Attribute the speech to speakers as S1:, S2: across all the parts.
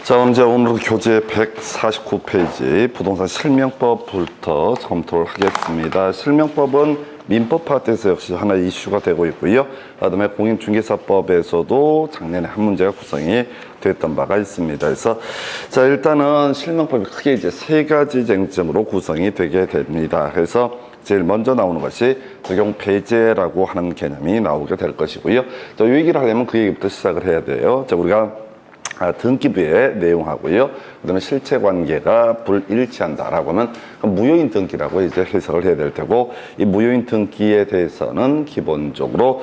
S1: 자, 오늘 교재 149페이지 부동산 실명법부터 검토를 하겠습니다. 실명법은 민법 파트에서 역시 하나의 이슈가 되고 있고요. 그다음에 공인중개사법에서도 작년에 한 문제가 구성이 됐던 바가 있습니다. 그래서 자, 일단은 실명법이 크게 이제 세 가지 쟁점으로 구성이 되게 됩니다. 그래서 제일 먼저 나오는 것이 적용 배제라고 하는 개념이 나오게 될 것이고요. 자, 이 얘기를 하려면 그 얘기부터 시작을 해야 돼요. 자, 우리가 등기부의 내용하고요. 그다음에 실체 관계가 불일치한다라고 하면 무효인 등기라고 이제 해석을 해야 될 테고, 이 무효인 등기에 대해서는 기본적으로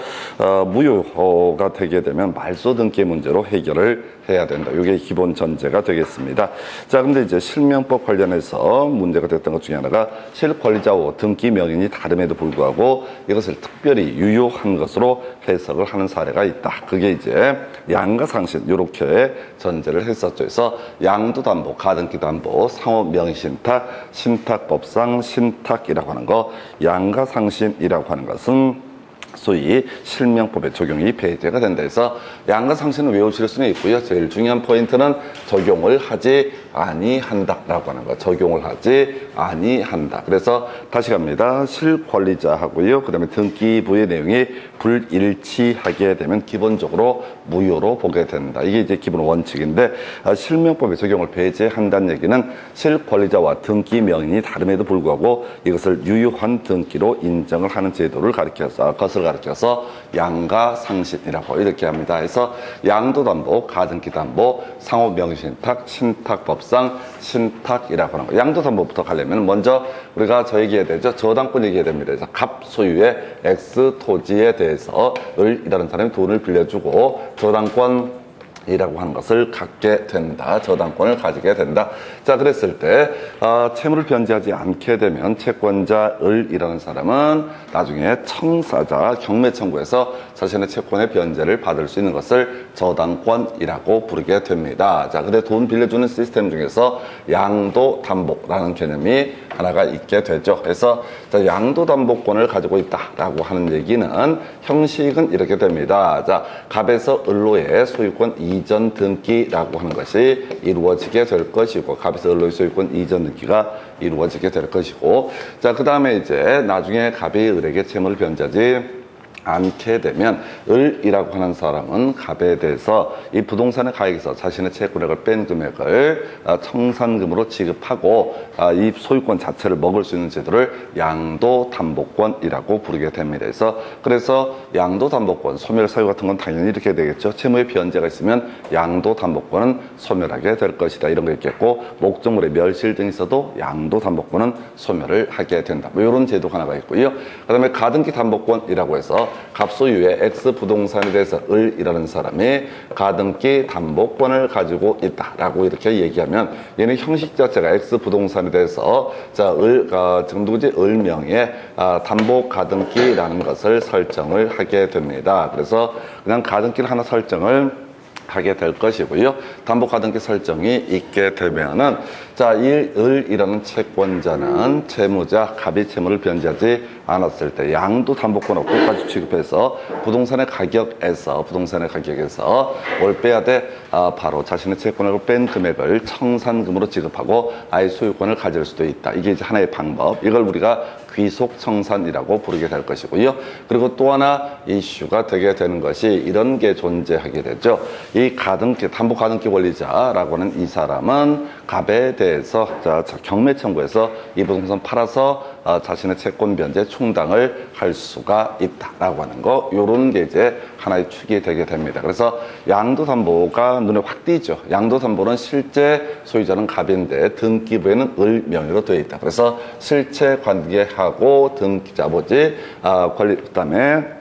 S1: 무효가 되게 되면 말소 등기 문제로 해결을 해야 된다. 이게 기본 전제가 되겠습니다. 자, 근데 이제 실명법 관련해서 문제가 됐던 것 중에 하나가 실권리자와 등기 명인이 다름에도 불구하고 이것을 특별히 유효한 것으로 해석을 하는 사례가 있다. 그게 이제 양가상신 이렇게 전제를 했었죠. 그래서 양도담보, 가등기담보, 상호명의신탁, 신탁법상 신탁이라고 하는 거, 양가상신이라고 하는 것은 소위 실명법의 적용이 배제가 된다 해서 양가상신은 외우실 수는 있고요. 제일 중요한 포인트는 적용을 하지 아니한다라고 하는 거. 적용을 하지 아니한다. 그래서 다시 갑니다. 실권리자하고요. 그 다음에 등기부의 내용이 불일치하게 되면 기본적으로 무효로 보게 된다. 이게 이제 기본 원칙인데, 실명법의 적용을 배제한다는 얘기는 실권리자와 등기 명인이 다름에도 불구하고 이것을 유효한 등기로 인정을 하는 제도를 가리켜서, 것을 가리켜서 양가상신이라고 이렇게 합니다. 그래서 양도담보, 가등기담보, 상호명의신탁, 신탁법상 신탁이라고 하는 거. 양도담보부터 가려면 먼저 우리가 저 얘기해야 되죠. 저당권 얘기해야 됩니다. 그래서 갑 소유의 X 토지에 대해서 을이라는 사람이 돈을 빌려주고 저당권 이라고 하는 것을 갖게 된다. 저당권을 가지게 된다. 자, 그랬을 때 채무를 변제하지 않게 되면 채권자 을이라는 사람은 나중에 청사자 경매 청구에서 자신의 채권의 변제를 받을 수 있는 것을 저당권이라고 부르게 됩니다. 자, 근데 돈 빌려주는 시스템 중에서 양도담보라는 개념이 하나가 있게 되죠. 그래서 자, 양도담보권을 가지고 있다라고 하는 얘기는 형식은 이렇게 됩니다. 자, 갑에서 을로의 소유권 이전 등기라고 하는 것이 이루어지게 될 것이고, 갑에서 을로의 소유권 이전 등기가 이루어지게 될 것이고, 자, 그 다음에 이제 나중에 갑이 을에게 채무를 변제하지 않게 되면 을이라고 하는 사람은 갑에 대해서 이 부동산의 가액에서 자신의 채권액을 뺀 금액을 청산금으로 지급하고 이 소유권 자체를 먹을 수 있는 제도를 양도담보권이라고 부르게 됩니다. 그래서 양도담보권, 소멸 사유 같은 건 당연히 이렇게 되겠죠. 채무의 변제가 있으면 양도담보권은 소멸하게 될 것이다. 이런 거 있겠고, 목적물의 멸실 등이 있어도 양도담보권은 소멸을 하게 된다. 뭐 이런 제도가 하나가 있고요. 그 다음에 가등기 담보권이라고 해서 갑소유의 X 부동산에 대해서 을이라는 사람이 가등기 담보권을 가지고 있다라고 이렇게 얘기하면 얘는 형식 자체가 X 부동산에 대해서 자, 지금 누구지? 을명의 담보 가등기라는 것을 설정을 하게 됩니다. 그래서 그냥 가등기를 하나 설정을 하게 될 것이고요. 담보 가등기 설정이 있게 되면은 자, 이 을이라는 채권자는 채무자 갑이 채무를 변제하지 않았을 때 양도담보권하고 똑같이 취급해서 부동산의 가격에서 뭘 빼야 돼? 바로 자신의 채권을 뺀 금액을 청산금으로 지급하고 아예 소유권을 가질 수도 있다. 이게 이제 하나의 방법. 이걸 우리가 귀속청산이라고 부르게 될 것이고요. 그리고 또 하나 이슈가 되게 되는 것이 이런 게 존재하게 되죠. 이 가등기, 담보 가등기 권리자라고 하는 이 사람은 갑에 대해서 경매 청구해서 이 부동산 팔아서 자신의 채권 변제 충당을 할 수가 있다라고 하는 거, 요런 게 이제 하나의 축이 되게 됩니다. 그래서 양도담보가 눈에 확 띄죠. 양도담보는 실제 소유자는 갑인데 등기부에는 을 명의로 되어 있다. 그래서 실체 관계하고 등기자 아버지 그다음에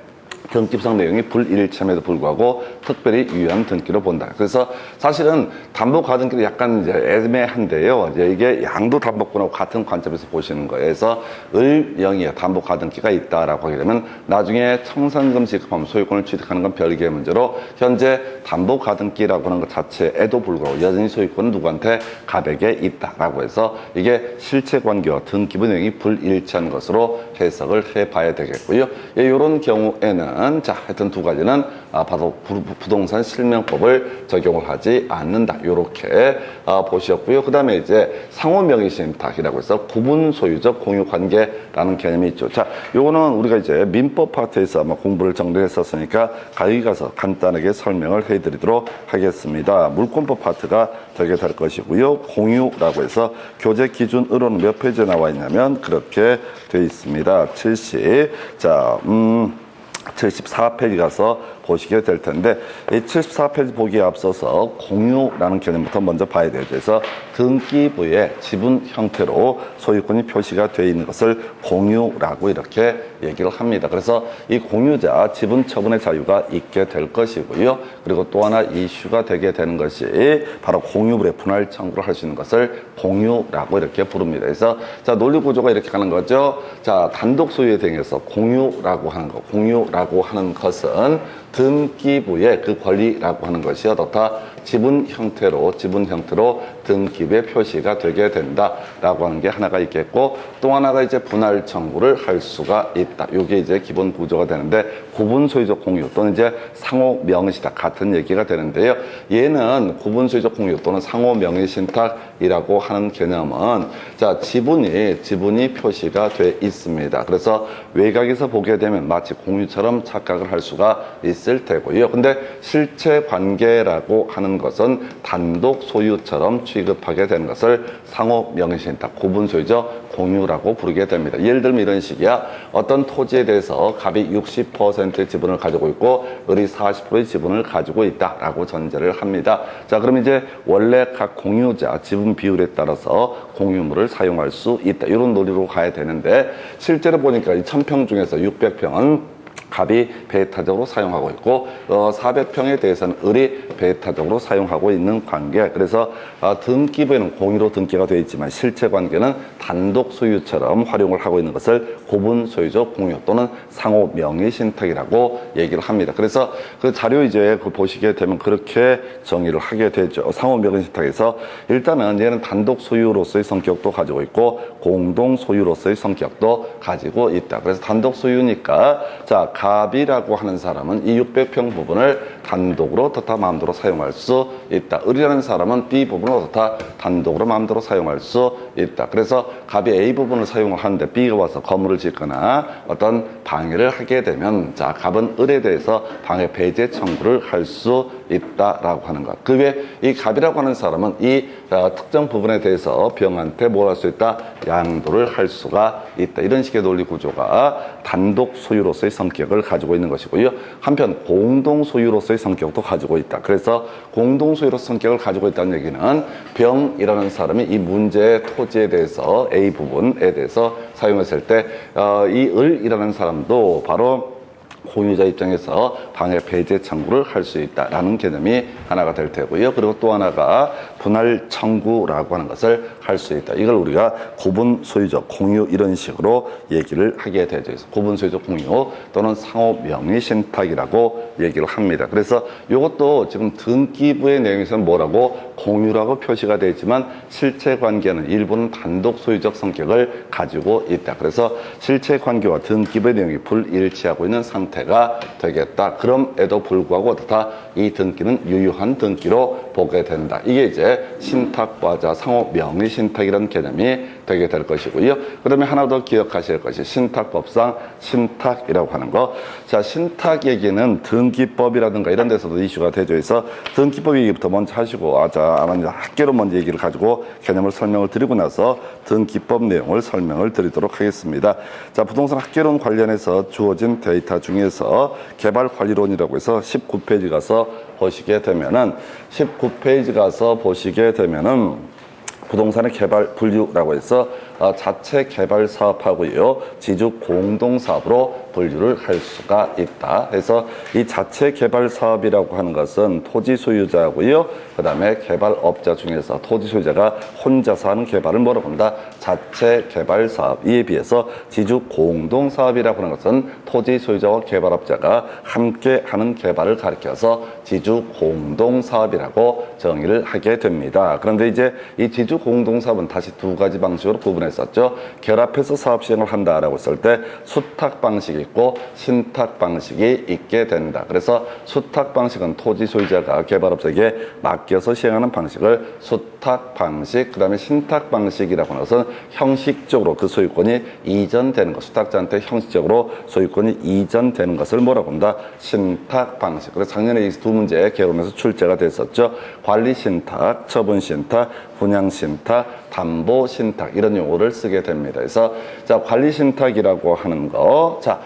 S1: 등기부상 내용이 불일치함에도 불구하고 특별히 유효한 등기로 본다. 그래서 사실은 담보 가등기도 약간 이제 애매한데요. 이제 이게 양도담보권하고 같은 관점에서 보시는 거예요. 그래서 을명의의 담보 가등기가 있다라고 하게 되면 나중에 청산금 지급하면 소유권을 취득하는 건 별개의 문제로 현재 담보 가등기라고 하는 것 자체에도 불구하고 여전히 소유권은 누구한테? 갑에게 있다라고 해서 이게 실체 관계와 등기부 내용이 불일치한 것으로 해석을 해봐야 되겠고요. 이런 경우에는 가지는, 자, 하여튼 두 가지는 바로 부동산 실명법을 적용을 하지 않는다. 요렇게 보셨고요. 그 다음에 이제 상호 명의신탁이라고 해서 구분 소유적 공유 관계라는 개념이 있죠. 자, 요거는 우리가 이제 민법 파트에서 아마 공부를 정리했었으니까 가위 가서 간단하게 설명을 해드리도록 하겠습니다. 물권법 파트가 되게 될 것이고요. 공유라고 해서 교재 기준으로는 몇 페이지에 나와 있냐면 그렇게 되어 있습니다. 74페이지 가서 보시게 될 텐데, 이 74페이지 보기에 앞서서 공유라는 개념부터 먼저 봐야 되죠. 그래서 등기부의 지분 형태로 소유권이 표시가 되어 있는 것을 공유라고 이렇게 얘기를 합니다. 그래서 이 공유자 지분 처분의 자유가 있게 될 것이고요. 그리고 또 하나 이슈가 되게 되는 것이 바로 공유물의 분할 청구를 할 수 있는 것을 공유라고 이렇게 부릅니다. 그래서 자, 논리 구조가 이렇게 가는 거죠. 자, 단독 소유에 대해서 공유라고 하는 것, 공유라고 하는 것은 등기부의 그 권리라고 하는 것이 어떻다? 지분 형태로 등기부에 표시가 되게 된다라고 하는 게 하나가 있겠고, 또 하나가 이제 분할 청구를 할 수가 있다. 이게 이제 기본 구조가 되는데, 구분 소유적 공유 또는 이제 상호 명의신탁 같은 얘기가 되는데요. 얘는 구분 소유적 공유 또는 상호 명의신탁이라고 하는 개념은 자, 지분이 표시가 돼 있습니다. 그래서 외곽에서 보게 되면 마치 공유처럼 착각을 할 수가 있을 테고요. 근데 실체 관계라고 하는 것은 단독 소유처럼 취급하게 되는 것을 상호 명의신탁, 구분 소유적 공유라고 부르게 됩니다. 예를 들면 이런 식이야. 어떤 토지에 대해서 갑이 60%의 지분을 가지고 있고 을이 40%의 지분을 가지고 있다라고 전제를 합니다. 자, 그럼 이제 원래 각 공유자 지분 비율에 따라서 공유물을 사용할 수 있다. 이런 논리로 가야 되는데, 실제로 보니까 이 1000평 중에서 600평은 갑이 배타적으로 사용하고 있고 400평에 대해서는 을이 배타적으로 사용하고 있는 관계. 그래서 등기부에는 공유로 등기가 되어 있지만 실체 관계는 단독 소유처럼 활용을 하고 있는 것을 구분 소유적 공유 또는 상호 명의신탁이라고 얘기를 합니다. 그래서 그 자료 이제 보시게 되면 그렇게 정의를 하게 되죠. 상호 명의신탁에서 일단은 얘는 단독 소유로서의 성격도 가지고 있고 공동 소유로서의 성격도 가지고 있다. 그래서 단독 소유니까 자, 갑이라고 하는 사람은 이 600평 부분을 단독으로 다 마음대로 사용할 수 있다. 을이라는 사람은 B 부분을 다 단독으로 마음대로 사용할 수 있다. 그래서 갑이 A 부분을 사용을 하는데 B가 와서 건물을 짓거나 어떤 방해를 하게 되면 자, 갑은 을에 대해서 방해 배제 청구를 할 수 있다라고 하는 것. 그 외에 이 갑이라고 하는 사람은 이 특정 부분에 대해서 병한테 뭘 할 수 있다? 양도를 할 수가 있다. 이런 식의 논리 구조가 단독 소유로서의 성격을 가지고 있는 것이고요. 한편 공동 소유로서의 성격도 가지고 있다. 그래서 공동 소유로서 성격을 가지고 있다는 얘기는 병이라는 사람이 이 문제의 토지에 대해서 A 부분에 대해서 사용했을 때 이 을이라는 사람도 바로 공유자 입장에서 방해 배제 청구를 할 수 있다라는 개념이 하나가 될 테고요. 그리고 또 하나가 분할 청구라고 하는 것을 할 수 있다. 이걸 우리가 구분 소유적 공유 이런 식으로 얘기를 하게 되죠. 구분 소유적 공유 또는 상호 명의신탁이라고 얘기를 합니다. 그래서 이것도 지금 등기부의 내용에서는 뭐라고 공유라고 표시가 되어 있지만 실체 관계는 일부는 단독 소유적 성격을 가지고 있다. 그래서 실체 관계와 등기부의 내용이 불일치하고 있는 상태가 되겠다. 그럼에도 불구하고 다 이 등기는 유효한 등기로 보게 된다. 이게 이제 신탁과자 상호 명의신탁이라는 개념이 되게 될 것이고요. 그러면 하나 더 기억하실 것이 신탁법상 신탁이라고 하는 거. 자, 신탁 얘기는 등기법이라든가 이런 데서도 이슈가 되죠. 그래서 등기법 얘기부터 먼저 하시고 아마 이제 학계로 먼저 얘기를 가지고 개념을 설명을 드리고 나서 등기법 내용을 설명을 드리도록 하겠습니다. 자, 부동산 학계론 관련해서 주어진 데이터 중에서 개발관리론이라고 해서 19페이지 가서 보시게 되면은 부동산의 개발 분류라고 해서 자체 개발 사업하고요, 지주 공동 사업으로 분류를 할 수가 있다. 그래서 이 자체 개발 사업이라고 하는 것은 토지 소유자고요, 그 다음에 개발업자 중에서 토지 소유자가 혼자서 하는 개발을 뭐라고 합니다? 자체 개발 사업. 이에 비해서 지주 공동 사업이라고 하는 것은 토지 소유자와 개발업자가 함께 하는 개발을 가리켜서 지주 공동 사업이라고 정의를 하게 됩니다. 그런데 이제 이 지주 공동 사업은 다시 두 가지 방식으로 구분해 설명했었죠. 결합해서 사업 시행을 한다라고 했을 때 수탁 방식이 있고 신탁 방식이 있게 된다. 그래서 수탁 방식은 토지 소유자가 개발업자에게 맡겨서 시행하는 방식을 수탁 방식, 그 다음에 신탁 방식이라고 하는 것은 형식적으로 그 소유권이 이전되는 것, 수탁자한테 형식적으로 소유권이 이전되는 것을 뭐라고 한다? 신탁 방식. 그래서 작년에 이 두 문제 개론에서 출제가 됐었죠. 관리 신탁, 처분 신탁, 분양 신탁, 담보 신탁 이런 용어를 쓰게 됩니다. 그래서 자, 관리 신탁이라고 하는 거, 자,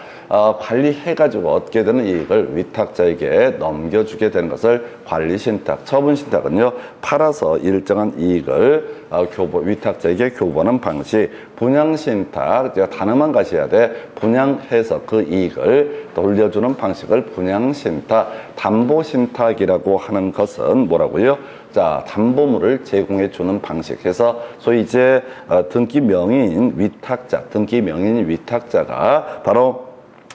S1: 관리해가지고 얻게 되는 이익을 위탁자에게 넘겨주게 되는 것을 관리 신탁. 처분 신탁은요, 팔아서 일정한 이익을 위탁자에게 교부하는 방식. 분양 신탁, 제가 단어만 가셔야 돼. 분양해서 그 이익을 돌려주는 방식을 분양 신탁. 담보 신탁이라고 하는 것은 뭐라고요? 자, 담보물을 제공해 주는 방식. 해서 소위 이제 등기 명의인 위탁자, 등기 명의인 위탁자가 바로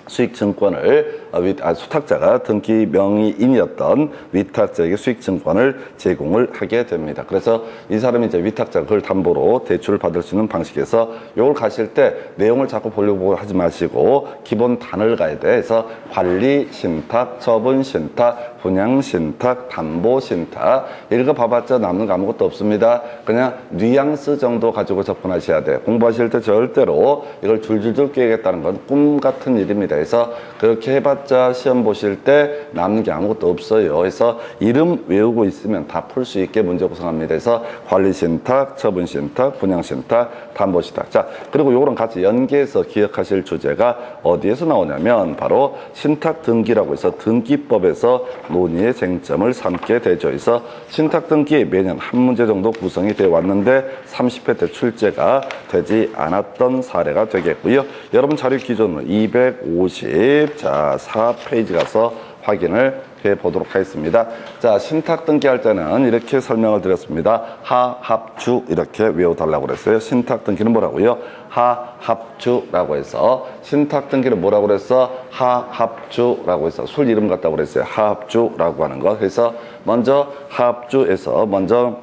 S1: 수익증권을 수탁자가 등기 명의인이었던 위탁자에게 수익증권을 제공을 하게 됩니다. 그래서 이 사람이 이제 위탁자가 그걸 담보로 대출을 받을 수 있는 방식에서 이걸 가실 때 내용을 자꾸 보려고 하지 마시고 기본 단을 가야 돼. 그래서 관리 신탁, 처분 신탁, 분양 신탁, 담보 신탁 읽어봐봤자 남는 거 아무것도 없습니다. 그냥 뉘앙스 정도 가지고 접근하셔야 돼. 공부하실 때 절대로 이걸 줄줄줄 깨겠다는 건 꿈 같은 일입니다. 그래서 그렇게 해봤자 시험 보실 때 남는 게 아무것도 없어요. 그래서 이름 외우고 있으면 다 풀 수 있게 문제 구성합니다. 그래서 관리신탁, 처분신탁, 분양신탁, 담보신탁. 자, 그리고 요거랑 같이 연계해서 기억하실 주제가 어디에서 나오냐면 바로 신탁 등기라고 해서 등기법에서 논의의 쟁점을 삼게 되죠. 그래서 신탁 등기 매년 한 문제 정도 구성이 되어 왔는데 30회 때 출제가 되지 않았던 사례가 되겠고요. 여러분 자료 기준으로 250, 자, 4페이지 가서 확인을 해 보도록 하겠습니다. 자, 신탁 등기할 때는 이렇게 설명을 드렸습니다. 하합주 이렇게 외워달라고 그랬어요. 신탁 등기는 뭐라고요? 하합주라고 해서 신탁 등기는 뭐라고 그랬어? 하합주라고 해서 술 이름 같다고 그랬어요. 하합주라고 하는 거. 그래서 먼저 하합주에서 먼저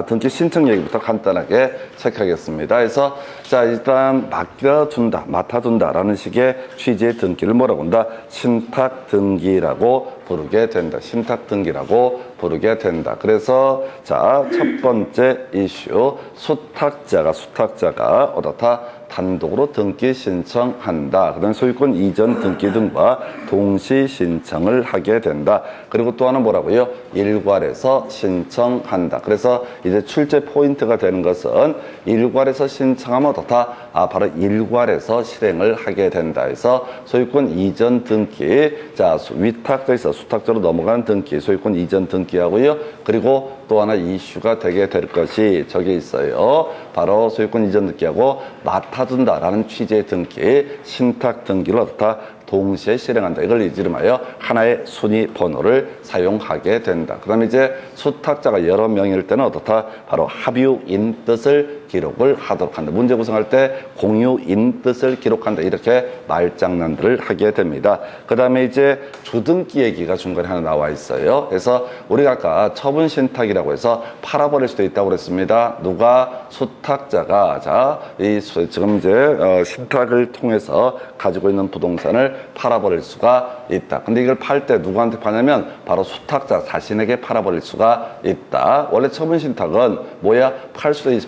S1: 등기 신청 얘기부터 간단하게 체크하겠습니다. 그래서 자, 일단 맡아둔다라는 식의 취지의 등기를 뭐라고 한다? 신탁 등기라고 부르게 된다. 신탁 등기라고 부르게 된다. 그래서 자, 첫 번째 이슈, 수탁자가 어떻다? 단독으로 등기 신청한다. 그다음에 소유권 이전 등기 등과 동시 신청을 하게 된다. 그리고 또 하나 뭐라고요? 일괄해서 신청한다. 그래서 이제 출제 포인트가 되는 것은 일괄해서 신청하면 어떻다? 바로 일괄해서 실행을 하게 된다. 해서 소유권 이전 등기, 자, 위탁자에서 수탁자로 넘어가는 등기, 소유권 이전 등기하고요. 그리고 또 하나 이슈가 되게 될 것이 저기 있어요. 바로 소유권 이전 등기하고 맡아둔다라는 취지의 등기, 신탁 등기를 어떻다? 동시에 실행한다. 이걸 이름하여 하나의 순위 번호를 사용하게 된다. 그 다음에 이제 수탁자가 여러 명일 때는 어떻다? 바로 합유인 뜻을 기록을 하도록 한다. 문제 구성할 때 공유인 뜻을 기록한다. 이렇게 말장난들을 하게 됩니다. 그 다음에 이제 주등기 얘기가 중간에 하나 나와 있어요. 그래서 우리가 아까 처분 신탁이라고 해서 팔아버릴 수도 있다고 그랬습니다. 누가? 수탁자가. 자, 지금 이제 신탁을 통해서 가지고 있는 부동산을 팔아버릴 수가 있다. 근데 이걸 팔 때 누구한테 파냐면 바로 수탁자 자신에게 팔아버릴 수가 있다. 원래 처분신탁은 뭐야?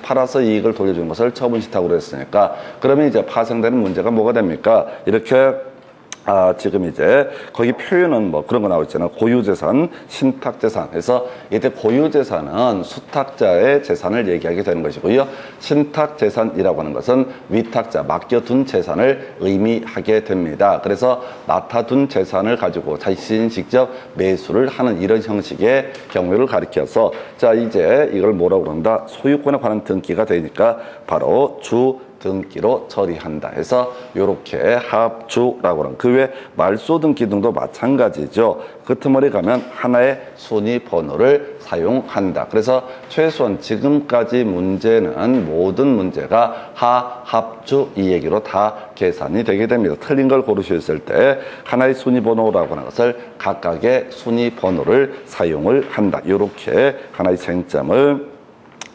S1: 팔아서 이익을 돌려주는 것을 처분신탁으로 했으니까 그러면 이제 파생되는 문제가 뭐가 됩니까? 이렇게 지금 이제 거기 표현은 뭐 그런 거 나와 있잖아요. 고유재산, 신탁재산. 그래서 이때 고유재산은 수탁자의 재산을 얘기하게 되는 것이고요. 신탁재산이라고 하는 것은 위탁자, 맡겨둔 재산을 의미하게 됩니다. 그래서 맡아둔 재산을 가지고 자신이 직접 매수를 하는 이런 형식의 경우를 가리켜서 자, 이제 이걸 뭐라고 그런다? 소유권에 관한 등기가 되니까 바로 주 등기로 처리한다 해서 이렇게 합주라고 하는 그 외 말소 등기 등도 마찬가지죠. 끄트머리 가면 하나의 순위 번호를 사용한다. 그래서 최소한 지금까지 문제는 모든 문제가 하합주 이 얘기로 다 계산이 되게 됩니다. 틀린 걸 고르셨을 때 하나의 순위 번호라고 하는 것을 각각의 순위 번호를 사용을 한다. 이렇게 하나의 쟁점을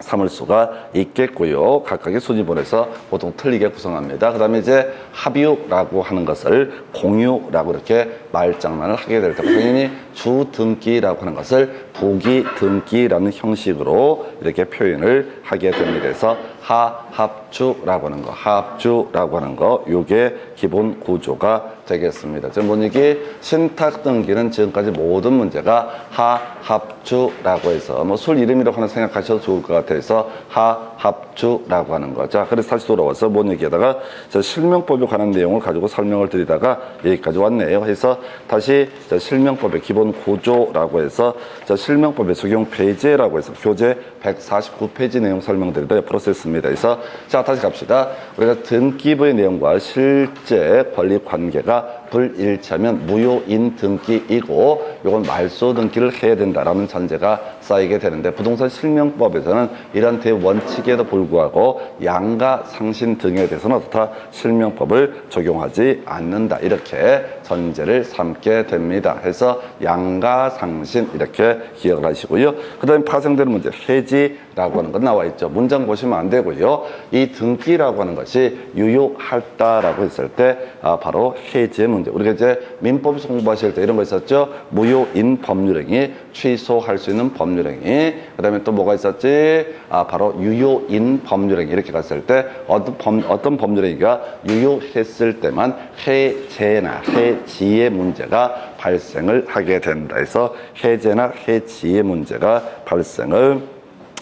S1: 삼을 수가 있겠고요. 각각의 수지본에서 보통 틀리게 구성합니다. 그 다음에 이제 합유라고 하는 것을 공유라고 이렇게 말장난을 하게 될 때 당연히 주등기라고 하는 것을 부기등기라는 형식으로 이렇게 표현을 하게 됩니다. 그래서 하합주라고 하는 거, 하합주라고 하는 거, 요게 기본 구조가 되겠습니다. 지금 보니까 신탁 등기는 지금까지 모든 문제가 하합주라고 해서 뭐 술 이름이라고 하나 생각하셔도 좋을 것 같아서 하합주라고 하는 거. 자, 그래서 다시 돌아와서 뭔 얘기에다가 실명법에 관한 내용을 가지고 설명을 드리다가 여기까지 왔네요. 해서 다시 실명법의 기본 구조라고 해서 실명법의 적용 페이지라고 해서 교재 149페이지 내용 설명드리다 옆으로 썼습니다. 그래서 자, 다시 갑시다. 우리가 등기부의 내용과 실제 권리 관계가 불일치하면 무효인 등기이고 이건 말소 등기를 해야 된다라는 전제가 쌓이게 되는데 부동산 실명법에서는 이런 대원칙에도 불구하고 양가 상신 등에 대해서는 어떻다 실명법을 적용하지 않는다 이렇게 전제를 삼게 됩니다. 해서 양가 상신 이렇게 기억을 하시고요. 그 다음에 파생되는 문제 해지라고 하는 건 나와 있죠. 문장 보시면 안 되고요. 이 등기라고 하는 것이 유효하다라고 했을 때 바로 해지의 문제. 우리가 이제 민법에서 공부하실 때 이런 거 있었죠. 무효인 법률행위 취소할 수 있는 법률행위. 그 다음에 또 뭐가 있었지? 바로 유효인 법률행위 이렇게 갔을 때 어떤 법률행위가 유효했을 때만 해제나 해지의 문제가 발생을 하게 된다. 해서 해제나 해지의 문제가 발생을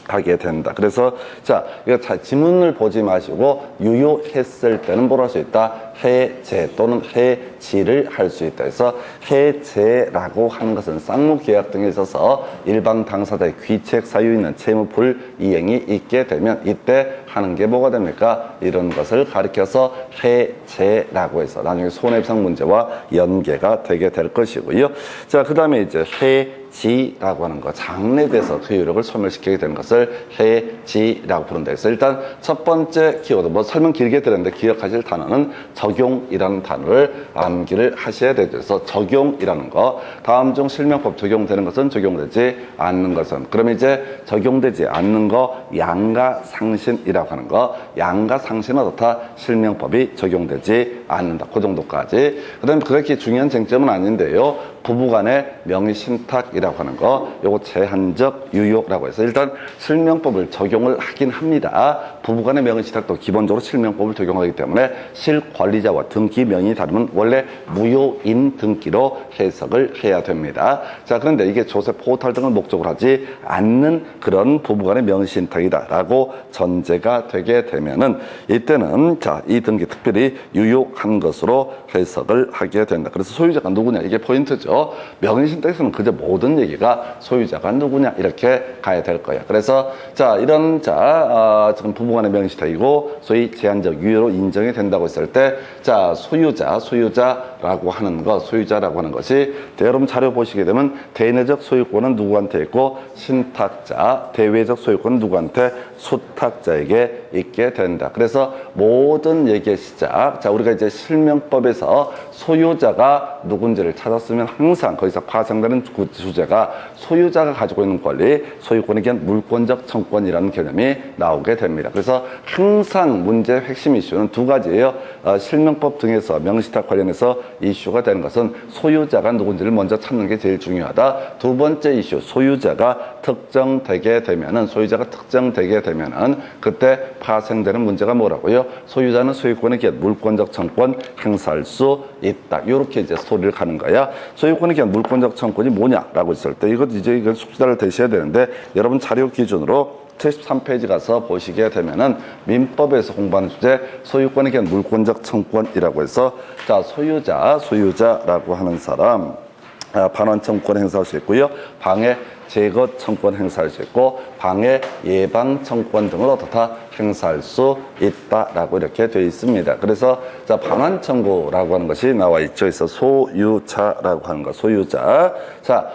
S1: 하게 된다. 그래서 자, 이거 지문을 보지 마시고 유효했을 때는 뭘 할 수 있다? 해제 또는 해지를 할 수 있다. 그래서 해제라고 하는 것은 쌍무계약 등에 있어서 일방 당사자의 귀책 사유 있는 채무 불이행이 있게 되면 이때 하는 게 뭐가 됩니까? 이런 것을 가리켜서 해제라고 해서 나중에 손해배상 문제와 연계가 되게 될 것이고요. 자, 그 다음에 이제 해지라고 하는 거, 장래돼서 그 효력을 소멸시키게 되는 것을 해지라고 부른다. 그래서 일단 첫 번째 키워드, 뭐 설명 길게 드렸는데 기억하실 단어는 적용이라는 단어를 암기를 하셔야 되죠. 그래서 적용이라는 거, 다음 중 실명법 적용되는 것은 적용되지 않는 것은, 그러면 이제 적용되지 않는 거 양가상신이라고 하는 거, 양가상신은 어떻다? 실명법이 적용되지 않는다. 그 정도까지. 그 다음에 그렇게 중요한 쟁점은 아닌데요. 부부간의 명의신탁이라고 하는 거, 요거 제한적 유효라고 해서 일단 실명법을 적용을 하긴 합니다. 부부간의 명의신탁도 기본적으로 실명법을 적용하기 때문에 실권리자와 등기 명의 다르면 원래 무효인 등기로 해석을 해야 됩니다. 자, 그런데 이게 조세 포탈 등을 목적으로 하지 않는 그런 부부간의 명의신탁이다라고 전제가 되게 되면은 이때는 자, 이 등기 특별히 유효한 것으로 해석을 하게 된다. 그래서 소유자가 누구냐 이게 포인트죠. 명의신탁에서는 그저 모든 얘기가 소유자가 누구냐 이렇게 가야 될 거예요. 그래서 자, 이런 지금 부부간의 명의신탁이고 소위 제한적 유효로 인정이 된다고 했을 때 자, 소유자라고 하는 것이 여러분 자료 보시게 되면 대내적 소유권은 누구한테 있고 신탁자, 대외적 소유권은 누구한테? 수탁자에게 있게 된다. 그래서 모든 얘기의 시작, 자, 우리가 이제 실명법에서 소유자가 누군지를 찾았으면 항상 거기서 파생되는 주제가 소유자가 가지고 있는 권리, 소유권에 대한 물권적 청권이라는 개념이 나오게 됩니다. 그래서 항상 문제의 핵심 이슈는 두 가지예요. 실명법 등에서 명의신탁 관련해서 이슈가 되는 것은 소유자가 누군지를 먼저 찾는 게 제일 중요하다. 두 번째 이슈, 소유자가 특정되게 되면은 그때 파생되는 문제가 뭐라고요? 소유자는 소유권에 대한 물권적 청권 행사할 수 있다. 이렇게 이제 스토리를 가는 거야. 소유권에 대한 물권적 청권이 뭐냐라고 했을 때 이건 숙지를 되셔야 되는데 여러분 자료 기준으로 73페이지 가서 보시게 되면은 민법에서 공부하는 주제 소유권에 대한 물권적 청권이라고 해서 자, 소유자라고 하는 사람 반환 청권 행사할 수 있고요. 방해 제거 청권 행사할 수 있고 방해 예방 청권 등을 어떻다 행사할 수 있다라고 이렇게 되어 있습니다. 그래서 자, 반환 청구라고 하는 것이 나와 있죠. 그래서 소유자라고 하는 것, 소유자. 자,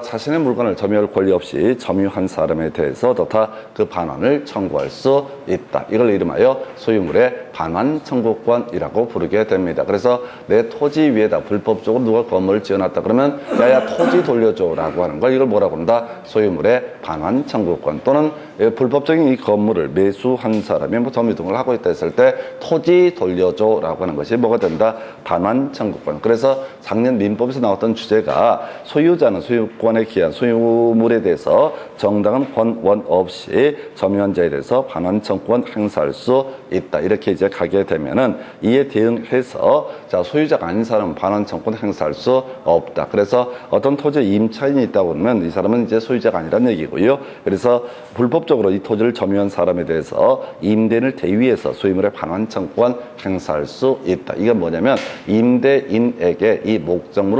S1: 자신의 물건을 점유할 권리 없이 점유한 사람에 대해서 어떻다 그 반환을 청구할 수 있다. 이걸 이름하여 소유물의 반환 청구권이라고 부르게 됩니다. 그래서 내 토지 위에다 불법적으로 누가 건물을 지어놨다 그러면 야야 토지 돌려줘라고 하는 걸 이걸 뭐라고 한다? 있다. 소유물의 반환 청구권 또는 불법적인 이 건물을 매수한 사람이 뭐 점유등을 하고 있다 했을 때 토지 돌려줘라고 하는 것이 뭐가 된다? 반환 청구권. 그래서 작년 민법에서 나왔던 주제가 소유자는 소유권에 기한 소유물에 대해서 정당한 권원 없이 점유한자에 대해서 반환 청구권 행사할 수 있다. 이렇게 이제 가게 되면은 이에 대응해서 자 소유자가 아닌 사람은 반환 청구권 행사할 수 없다. 그래서 어떤 토지에 임차인이 있다고 하면 이 사람은 이제 소유자가 아니란 얘기고요. 그래서 불법적으로 이 토지를 점유한 사람에 대해서 임대인을 대위해서 소유물의 반환 청구권 행사할 수 있다. 이건 뭐냐면 임대인에게 이 목적물을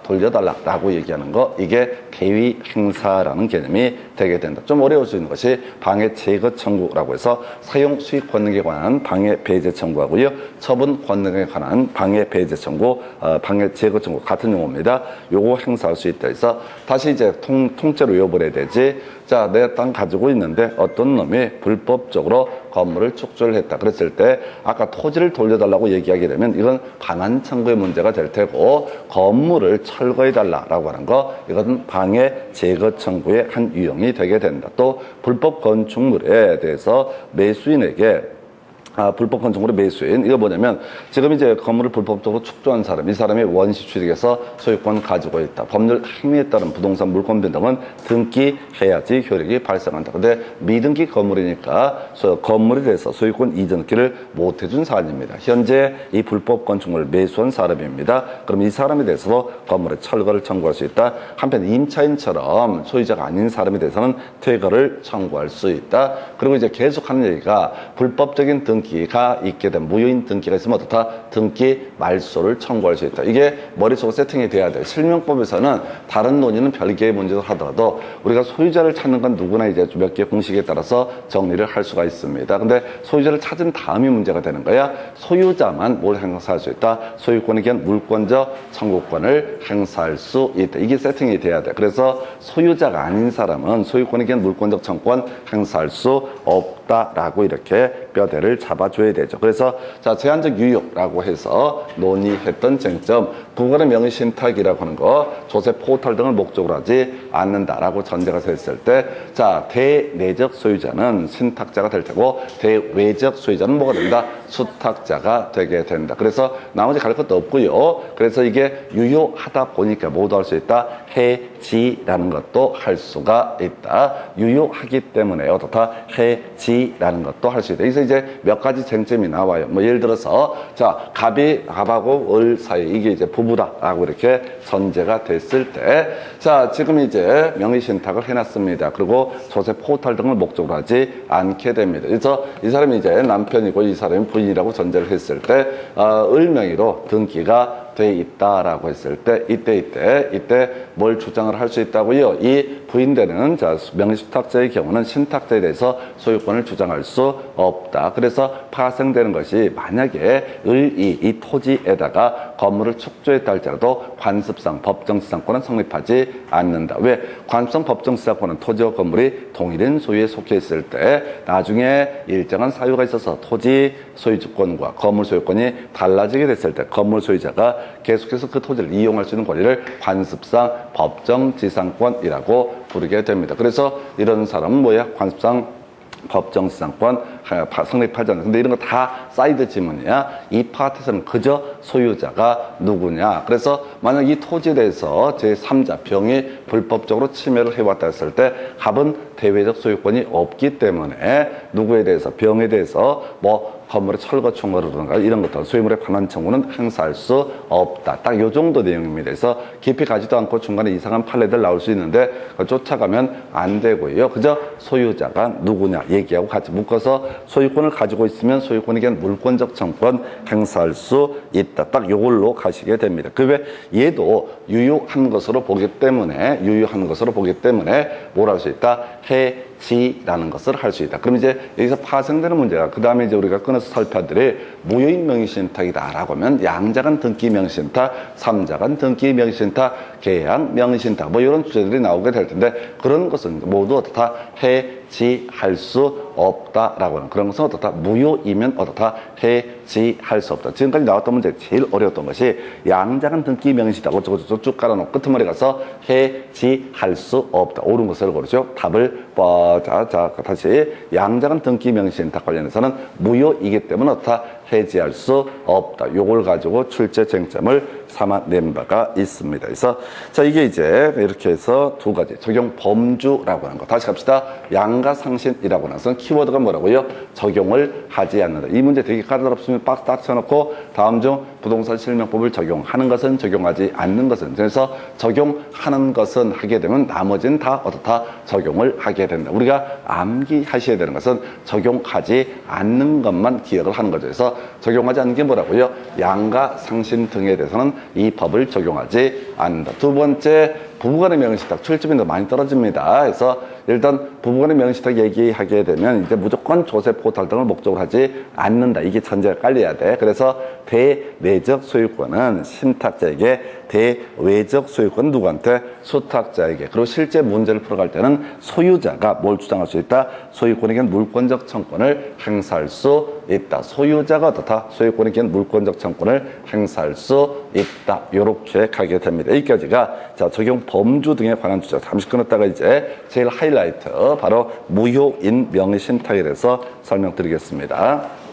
S1: 돌려달라고 얘기하는 거, 이게 대위 행사라는 개념이 되게 된다. 좀 어려울 수 있는 것이 방해 제거 청구라고 해서 사용 수익 권능에 관한 방해 배제 청구하고요. 처분 권능에 관한 방해 배제 청구, 방해 제거 청구 같은 용어입니다. 요거 행사할 수 있다 해서 다시 이제 통째로 외워버려야 되지. 자, 내 땅 가지고 있는데 어떤 놈이 불법적으로 건물을 축조를 했다. 그랬을 때 아까 토지를 돌려달라고 얘기하게 되면 이건 반환 청구의 문제가 될 테고 건물을 철거해달라고 하는 거 이것은 방해 제거 청구의 한 유형이 되게 된다. 또 불법 건축물에 대해서 매수인에게 불법 건축물의 매수인, 이거 뭐냐면 지금 이제 건물을 불법적으로 축조한 사람, 이 사람이 원시 취득해서 소유권 가지고 있다. 법률 행위에 따른 부동산 물권 변동은 등기해야지 효력이 발생한다. 근데 미등기 건물이니까 건물에 대해서 소유권 이전기를 못 해준 사안입니다. 현재 이 불법 건축물을 매수한 사람입니다. 그럼 이 사람에 대해서도 건물의 철거를 청구할 수 있다. 한편 임차인처럼 소유자가 아닌 사람에 대해서는 퇴거를 청구할 수 있다. 그리고 이제 계속 하는 얘기가 불법적인 등기가 있게 된 무효인 등기가 있으면 어떻다? 등기 말소를 청구할 수 있다. 이게 머릿속으로 세팅이 돼야 돼요. 실명법에서는 다른 논의는 별개의 문제로 하더라도 우리가 소유자를 찾는 건 누구나 이제 몇 개의 공식에 따라서 정리를 할 수가 있습니다. 근데 소유자를 찾은 다음이 문제가 되는 거야. 소유자만 뭘 행사할 수 있다? 소유권에 기한 물권적 청구권을 행사할 수 있다. 이게 세팅이 돼야 돼. 그래서 소유자가 아닌 사람은 소유권에 기한 물권적 청구권 행사할 수 없다라고 이렇게 뼈대를 잡아줘야 되죠. 그래서 자 제한적 유효라고 해서 논의했던 쟁점, 부관의 명의신탁이라고 하는 거 조세 포탈 등을 목적으로 하지 않는다라고 전제가 됐을 때 자 대내적 소유자는 신탁자가 될 테고 대외적 소유자는 뭐가 된다? 수탁자가 되게 된다. 그래서 나머지 갈 것도 없고요. 그래서 이게 유효하다 보니까 모두 할 수 있다. 해지라는 것도 할 수가 있다. 유효하기 때문에 어떻다? 해지라는 것도 할 수 있다. 그래서 이제 몇 가지 쟁점이 나와요. 뭐 예를 들어서 자 갑하고 을 사이 이게 이제 부부다라고 이렇게 전제가 됐을 때 자 지금 이제 명의신탁을 해놨습니다. 그리고 조세 포탈 등을 목적으로 하지 않게 됩니다. 그래서 이 사람이 이제 남편이고 이 사람이 부인이라고 전제를 했을 때 을명의로 등기가 돼 있다라고 했을 때 이때 뭘 주장을 할 수 있다고요? 이 부인되는 자 명의수탁자의 경우는 신탁자에 대해서 소유권을 주장할 수 없다. 그래서 파생되는 것이 만약에 을이 이 토지에다가 건물을 축조했다 할지라도 관습상 법정지상권은 성립하지 않는다. 왜? 관습상 법정지상권은 토지와 건물이 동일한 소유에 속해 있을 때 나중에 일정한 사유가 있어서 토지 소유주권과 건물 소유권이 달라지게 됐을 때 건물 소유자가 계속해서 그 토지를 이용할 수 있는 권리를 관습상 법정지상권이라고 부르게 됩니다. 그래서 이런 사람은 뭐야? 관습상 법정지상권 성립하지 않는. 근데 이런 거 다 사이드 지문이야. 이 파트에서는 그저 소유자가 누구냐. 그래서 만약 이 토지에 대해서 제3자 병이 불법적으로 침해를 해왔다 했을 때 갑은 대외적 소유권이 없기 때문에 누구에 대해서 병에 대해서 뭐 건물의 철거 청구라든가 이런 것들 소유물의 반환 청구는 행사할 수 없다. 딱 요 정도 내용입니다. 그래서 깊이 가지도 않고 중간에 이상한 판례들 나올 수 있는데 쫓아가면 안 되고요. 그저 소유자가 누구냐 얘기하고 같이 묶어서 소유권을 가지고 있으면 소유권에 대한 물권적 청구권 행사할 수 있다. 딱 요걸로 가시게 됩니다. 그 외 얘도 유효한 것으로 보기 때문에 뭘 할 수 있다? 해지라는 것을 할 수 있다. 그럼 이제 여기서 파생되는 문제가 그 다음에 이제 우리가 끊어서 살펴드릴 무효인 명의신탁이다라고 하면 양자간 등기 명의신탁, 삼자간 등기 명의신탁, 계약 명의신탁 뭐 이런 주제들이 나오게 될 텐데 그런 것은 모두 다 해지할 수 없다라고 하는 그런 것은 어떻다? 무효이면 어떻다? 해지할 수 없다. 지금까지 나왔던 문제 제일 어려웠던 것이 양자간 등기 명시다고 저거 쭉 깔아놓고 끄트머리 가서 해지할 수 없다. 옳은 것을 고르죠. 답을 자 다시 양자간 등기 명시인탁 관련해서는 무효이기 때문에 어떻다? 해지할 수 없다. 요걸 가지고 출제 쟁점을 삼아낸 바가 있습니다. 그래서 자 이게 이제 이렇게 해서 두 가지 적용 범주라고 하는 거 다시 갑시다. 양가상신이라고 하는 것은 키워드가 뭐라고요? 적용을 하지 않는다. 이 문제 되게 까다롭으면 박스 딱 쳐놓고 다음 중 부동산 실명법을 적용하는 것은 적용하지 않는 것은 그래서 적용하는 것은 하게 되면 나머지는 다 어떻다? 적용을 하게 된다. 우리가 암기하셔야 되는 것은 적용하지 않는 것만 기억을 하는 거죠. 그래서 적용하지 않는 게 뭐라고요? 양가상신 등에 대해서는 이 법을 적용하지 않는다. 두 번째, 부부간의 명의신탁 출집이 더 많이 떨어집니다. 그래서 일단 부부간의 명의신탁 얘기하게 되면 이제 무조건 조세 포탈 등을 목적으로 하지 않는다. 이게 전제가 깔려야 돼. 그래서 대내적 소유권은 신탁자에게, 대외적 소유권은 누구한테? 수탁자에게. 그리고 실제 문제를 풀어갈 때는 소유자가 뭘 주장할 수 있다? 소유권에게 물권적 청권을 행사할 수 있다. 소유자가 어떻다? 소유권에게 물권적 청권을 행사할 수 있다. 요렇게 가게 됩니다. 여기까지가 자 적용 범주 등에 관한 주제. 잠시 끊었다가 이제 제일 하이라이트 바로 무효인 명의신탁에 대해서 설명드리겠습니다.